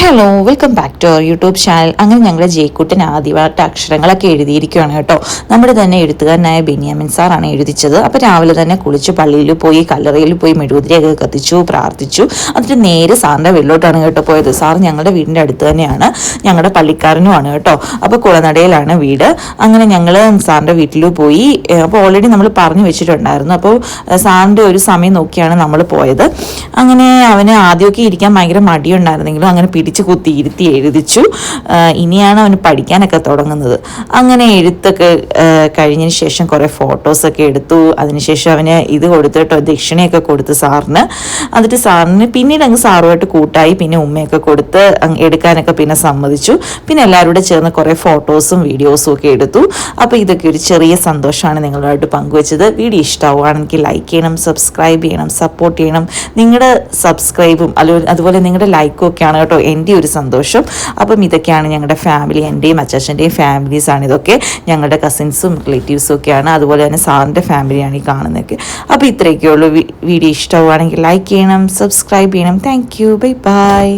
Hello welcome back to our YouTube channel. അങ്ങനെ ഞങ്ങളുടെ ജയ്ക്കുട്ടൻ ആദ്യമായിട്ട് അക്ഷരങ്ങളൊക്കെ എഴുതിയിരിക്കുകയാണ് കേട്ടോ. നമ്മുടെ തന്നെ എഴുത്തുകാരനായ ബെന്യാമിൻ സാറാണ് എഴുതിച്ചത്. അപ്പോൾ രാവിലെ തന്നെ കുളിച്ച് പള്ളിയിൽ പോയി കല്ലറയിൽ പോയി മെഴുകുതിരിയൊക്കെ കത്തിച്ചു, പ്രാർത്ഥിച്ചു. എന്നിട്ട് നേരെ സാറിൻ്റെ വീട്ടിലോട്ടാണ് കേട്ടോ പോയത്. സാർ ഞങ്ങളുടെ വീടിൻ്റെ അടുത്ത് തന്നെയാണ്, ഞങ്ങളുടെ പള്ളിക്കാരനുമാണ് കേട്ടോ. അപ്പോൾ കുളനടയിലാണ് വീട്. അങ്ങനെ ഞങ്ങൾ സാറിൻ്റെ വീട്ടിൽ പോയി. അപ്പോൾ ഓൾറെഡി നമ്മൾ പറഞ്ഞു വെച്ചിട്ടുണ്ടായിരുന്നു. അപ്പോൾ സാറിൻ്റെ ഒരു സമയം നോക്കിയാണ് നമ്മൾ പോയത്. അങ്ങനെ അവന് ആദ്യമൊക്കെ ഇരിക്കാൻ ഭയങ്കര മടിയുണ്ടായിരുന്നെങ്കിലും അങ്ങനെ പിടിച്ച് കുത്തി ഇരുത്തി എഴുതിച്ചു. ഇനിയാണ് അവന് പഠിക്കാനൊക്കെ തുടങ്ങുന്നത്. അങ്ങനെ എഴുത്തൊക്കെ കഴിഞ്ഞതിന് ശേഷം കുറേ ഫോട്ടോസൊക്കെ എടുത്തു. അതിനുശേഷം അവന് ഇത് കൊടുത്തിട്ടോ ദക്ഷിണയൊക്കെ കൊടുത്തു സാറിന്. എന്നിട്ട് സാറിന് പിന്നീട് അങ്ങ് സാറുമായിട്ട് കൂട്ടായി. പിന്നെ ഉമ്മയൊക്കെ കൊടുത്ത് എടുക്കാനൊക്കെ പിന്നെ സമ്മതിച്ചു. പിന്നെ എല്ലാവരും കൂടെ ചേർന്ന് കുറേ ഫോട്ടോസും വീഡിയോസും ഒക്കെ എടുത്തു. അപ്പോൾ ഇതൊക്കെ ഒരു ചെറിയ സന്തോഷമാണ് നിങ്ങളുമായിട്ട് പങ്കുവെച്ചത്. വീഡിയോ ഇഷ്ടമാവുകയാണെങ്കിൽ ലൈക്ക് ചെയ്യണം, സബ്സ്ക്രൈബ് ചെയ്യണം, സപ്പോർട്ട് ചെയ്യണം. നിങ്ങളുടെ സബ്സ്ക്രൈബും അതുപോലെ നിങ്ങളുടെ ലൈക്കും ഒക്കെയാണ് കേട്ടോ എൻ്റെ ഒരു സന്തോഷം. അപ്പം ഇതൊക്കെയാണ് ഞങ്ങളുടെ ഫാമിലി, എൻ്റെയും അച്ചാച്ചൻ്റെയും ഫാമിലീസാണ് ഇതൊക്കെ. ഞങ്ങളുടെ കസിൻസും റിലേറ്റീവ്സും ഒക്കെയാണ്. അതുപോലെ തന്നെ സാറിൻ്റെ ഫാമിലിയാണ് ഈ കാണുന്നതൊക്കെ. അപ്പോൾ ഇത്രയൊക്കെയുള്ളൂ. വീഡിയോ ഇഷ്ടമാവുകയാണെങ്കിൽ ലൈക്ക് ചെയ്യണം, സബ്സ്ക്രൈബ് ചെയ്യണം. Thank you. Bye bye.